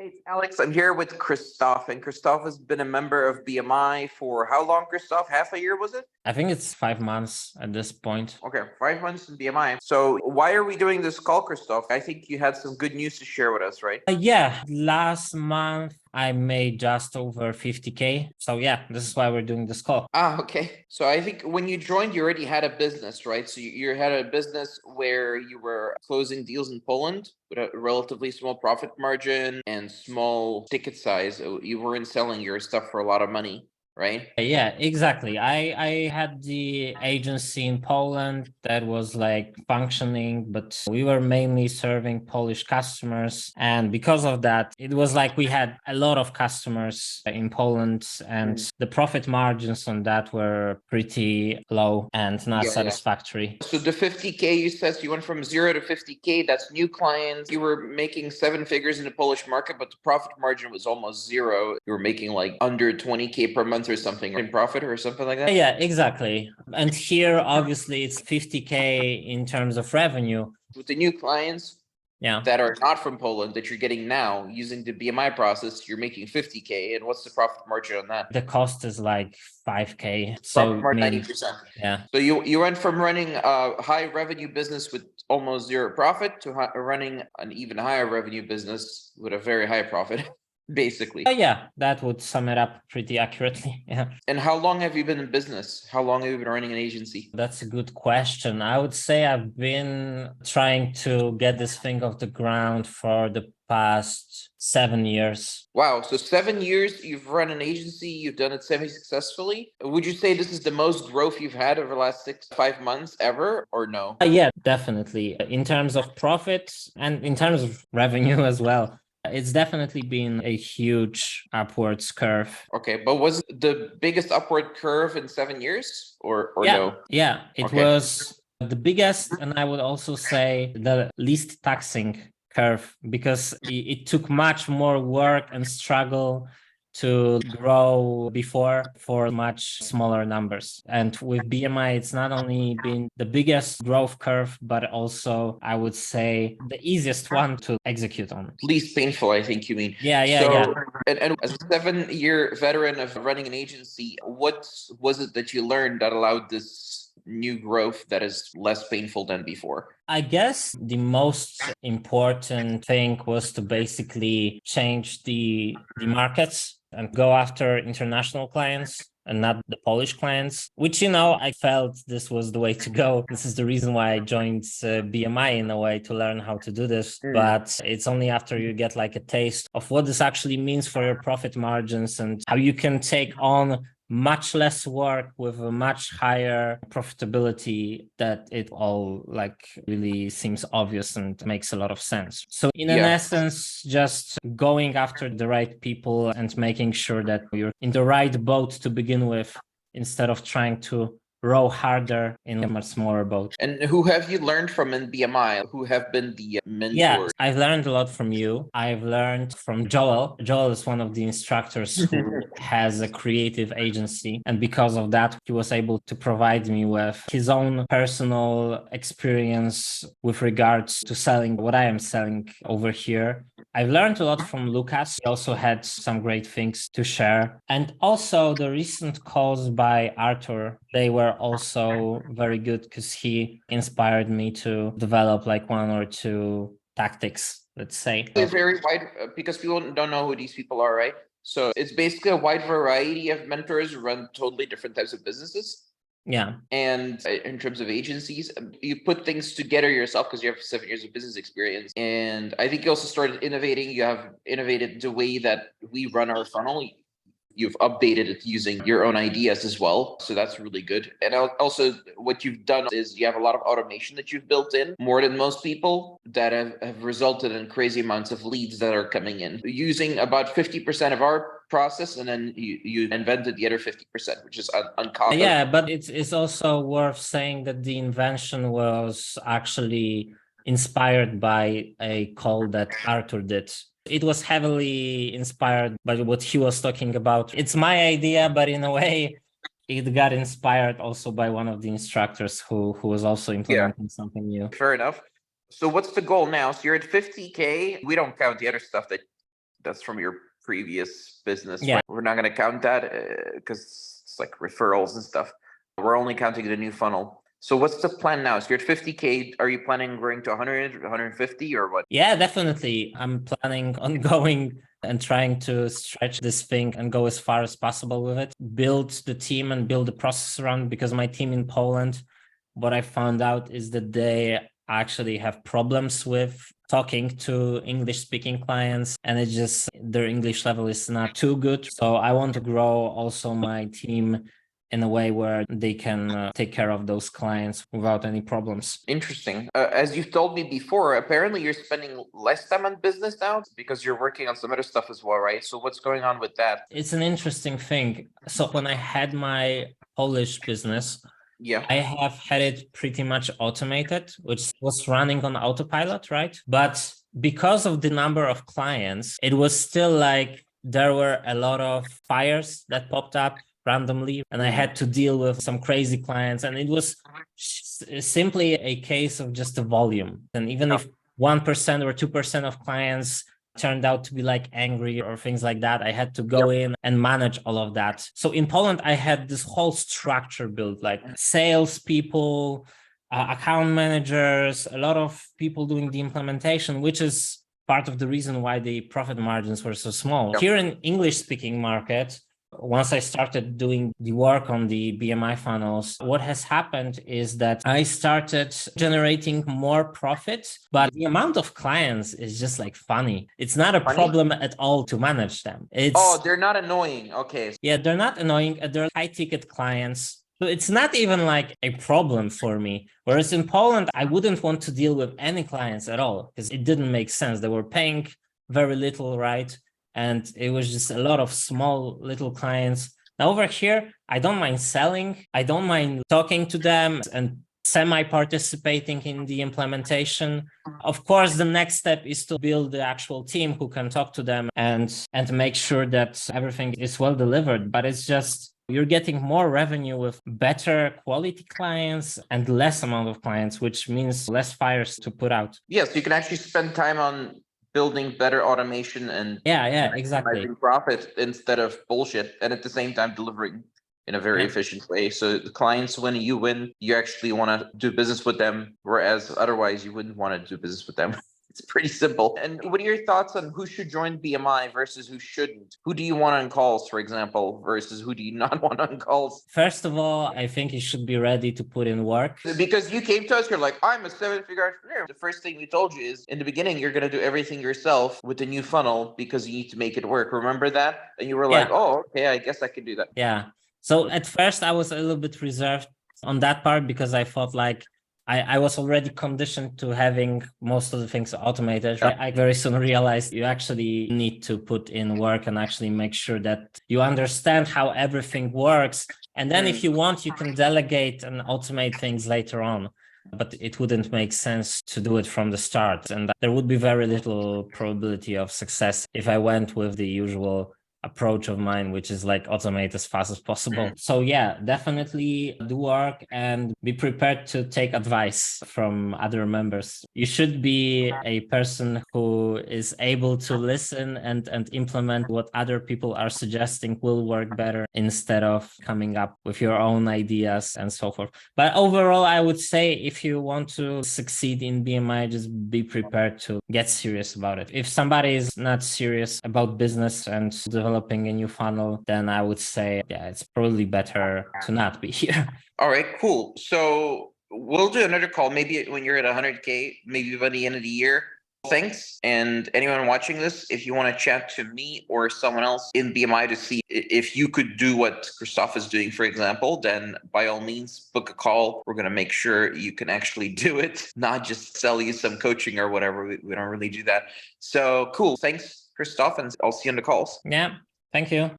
Hey, it's Alex. I'm here with Christof, and Christof has been a member of BMI for how long, Christof? Half a year, was it? I think it's 5 months at this point. Okay, 5 months in BMI. So why are we doing this call, Christof? I think you had some good news to share with us, right? Yeah, last month I made just over 50K. So yeah, this is why we're doing this call. Okay. So I think when you joined, you already had a business, right? So you had a business where you were closing deals in Poland with a relatively small profit margin and small ticket size. You weren't selling your stuff for a lot of money, right? Yeah, exactly. I had the agency in Poland that was like functioning, but we were mainly serving Polish customers. And because of that, it was like we had a lot of customers in Poland, and the profit margins on that were pretty low and not satisfactory. So the 50K, you said you went from 0 to 50K. That's new clients. You were making 7 figures in the Polish market, but the profit margin was almost zero. You were making like under 20K per month or something in profit or something like that. Yeah, exactly. And here, obviously, it's 50K in terms of revenue. With the new clients Yeah. that are not from Poland that you're getting now using the BMI process, you're making 50K. And what's the profit margin on that? The cost is like 5K. So Profit margin 90%. Yeah. So you went from running a high revenue business with almost zero profit to running an even higher revenue business with a very high profit, basically. Yeah, that would sum it up pretty accurately. Yeah. And how long have you been in business? How long have you been running an agency? That's a good question. I would say I've been trying to get this thing off the ground for the past 7 years. Wow. So 7 years you've run an agency, you've done it semi-successfully. Would you say this is the most growth you've had over the last 5 months ever, or no? Yeah, definitely. In terms of profit and in terms of revenue as well. It's definitely been a huge upwards curve. Okay, but was it the biggest upward curve in 7 years or yeah, no? Yeah, it was the biggest, and I would also say the least taxing curve, because it took much more work and struggle to grow before for much smaller numbers. And with BMI, it's not only been the biggest growth curve, but also, I would say, the easiest one to execute on. Least painful, I think you mean. Yeah. And as a 7-year veteran of running an agency, what was it that you learned that allowed this new growth that is less painful than before? I guess the most important thing was to basically change the markets and go after international clients and not the Polish clients, which, I felt this was the way to go. This is the reason why I joined BMI, in a way, to learn how to do this. But it's only after you get like a taste of what this actually means for your profit margins and how you can take on much less work with a much higher profitability that it all like really seems obvious and makes a lot of sense. So in essence, just going after the right people and making sure that you're in the right boat to begin with, instead of trying to row harder in a much smaller boat. And who have you learned from in BMI? Who have been the mentors? Yeah, I've learned a lot from you. I've learned from Joel. Joel is one of the instructors who has a creative agency. And because of that, he was able to provide me with his own personal experience with regards to selling what I am selling over here. I've learned a lot from Lucas. He also had some great things to share. And also the recent calls by Arthur, they were also very good because he inspired me to develop like one or two tactics, let's say. It's very wide because people don't know who these people are, right? So it's basically a wide variety of mentors who run totally different types of businesses. Yeah. And in terms of agencies, you put things together yourself because you have 7 years of business experience. And I think you also started innovating. You have innovated the way that we run our funnel. You've updated it using your own ideas as well. So that's really good. And also what you've done is you have a lot of automation that you've built in, more than most people, that have resulted in crazy amounts of leads that are coming in. Using about 50% of our process, and then you invented the other 50%, which is uncommon. Yeah, but it's also worth saying that the invention was actually inspired by a call that Arthur did. It was heavily inspired by what he was talking about. It's my idea, but in a way, it got inspired also by one of the instructors who was also implementing something new. Fair enough. So what's the goal now? So you're at 50K. We don't count the other stuff that That's from your previous business, Yeah. right? We're not going to count that because it's like referrals and stuff. We're only counting the new funnel. So what's the plan now? So you're at 50K. Are you planning growing to 100, 150 or what? Yeah, definitely. I'm planning on going and trying to stretch this thing and go as far as possible with it. Build the team and build the process around, because my team in Poland, what I found out is that they actually have problems with talking to English speaking clients, and it just, their English level is not too good. So I want to grow also my team in a way where they can take care of those clients without any problems. Interesting. As you've told me before, apparently you're spending less time on business now because you're working on some other stuff as well, right? So what's going on with that? It's an interesting thing. So when I had my Polish business, Yeah. I have had it pretty much automated, which was running on autopilot, right? But because of the number of clients, it was still like there were a lot of fires that popped up randomly, and I had to deal with some crazy clients, and it was simply a case of just the volume. And even if 1% or 2% of clients turned out to be like angry or things like that, I had to go in and manage all of that. So in Poland, I had this whole structure built, like salespeople, account managers, a lot of people doing the implementation, which is part of the reason why the profit margins were so small. Here in English speaking market, once I started doing the work on the BMI funnels, what has happened is that I started generating more profit, but the amount of clients is just like funny. It's not a problem at all to manage them. They're not annoying. Okay. Yeah, they're not annoying. They're high ticket clients. So it's not even like a problem for me. Whereas in Poland, I wouldn't want to deal with any clients at all because it didn't make sense. They were paying very little, right? And it was just a lot of small little clients. Now over here, I don't mind selling. I don't mind talking to them and semi-participating in the implementation. Of course, the next step is to build the actual team who can talk to them and make sure that everything is well delivered. But it's just, you're getting more revenue with better quality clients and less amount of clients, which means less fires to put out. Yes, you can actually spend time on building better automation and exactly profit instead of bullshit, and at the same time delivering in a very efficient way. So the clients win, you win, you actually want to do business with them, whereas otherwise you wouldn't want to do business with them. It's pretty simple. And what are your thoughts on who should join BMI versus who shouldn't? Who do you want on calls, for example, versus who do you not want on calls? First of all, I think you should be ready to put in work. Because you came to us, you're like, I'm a 7-figure entrepreneur. The first thing we told you is in the beginning, you're going to do everything yourself with the new funnel because you need to make it work. Remember that? And you were like, oh, okay, I guess I can do that. Yeah. So at first I was a little bit reserved on that part because I thought like, I was already conditioned to having most of the things automated. I very soon realized you actually need to put in work and actually make sure that you understand how everything works. And then if you want, you can delegate and automate things later on. But it wouldn't make sense to do it from the start. And there would be very little probability of success if I went with the usual approach of mine, which is like automate as fast as possible. So yeah, definitely do work and be prepared to take advice from other members. You should be a person who is able to listen and implement what other people are suggesting will work better instead of coming up with your own ideas and so forth. But overall, I would say if you want to succeed in BMI, just be prepared to get serious about it. If somebody is not serious about business and developing a new funnel, then I would say, yeah, it's probably better to not be here. All right, cool. So we'll do another call, maybe when you're at 100K, maybe by the end of the year. Thanks. And anyone watching this, if you want to chat to me or someone else in BMI to see if you could do what Christof is doing, for example, then by all means, book a call. We're going to make sure you can actually do it, not just sell you some coaching or whatever. We don't really do that. So cool. Thanks, Christof, and I'll see you on the calls. Yeah, thank you.